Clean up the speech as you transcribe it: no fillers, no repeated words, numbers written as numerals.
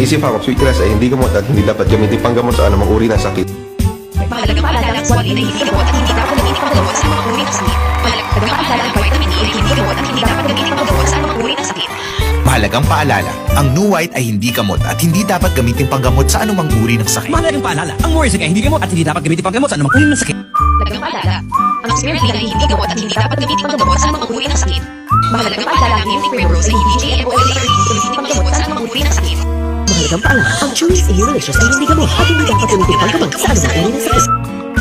Isip ako, sweetgrass ay hindi gamot at hindi dapat gamitin panggamot sa anumang uri ng sakit. Mahalagang paalala ang swabin ay hindi gamot at hindi dapat gamitin panggamot sa mga uri ng sakit. Mahalagang paalala ang vitamin E ay hindi gamot at hindi dapat gamitin panggamot sa mga uri ng sakit. Mahalagang paalala, ang New White ay hindi gamot at hindi dapat gamitin panggamot sa anumang uri ng sakit. Mahalagang paalala, ang Morisec ay hindi gamot at hindi dapat gamitin panggamot sa anumang uri ng sakit. Mahalagang paalala, ang Spiridia ay hindi gamot at hindi dapat gamitin panggamot sa mga uri ng sakit. Mahalagang paalala, ang Neem Primrose ay hindi GMO at hindi gamitin panggamot sa mga uri ng sakit. Mahalagang paalala, ang Chewy's Immunilicious ay hindi gamot at hindi dapat gamitin panggamot sa anumang uri ng sakit.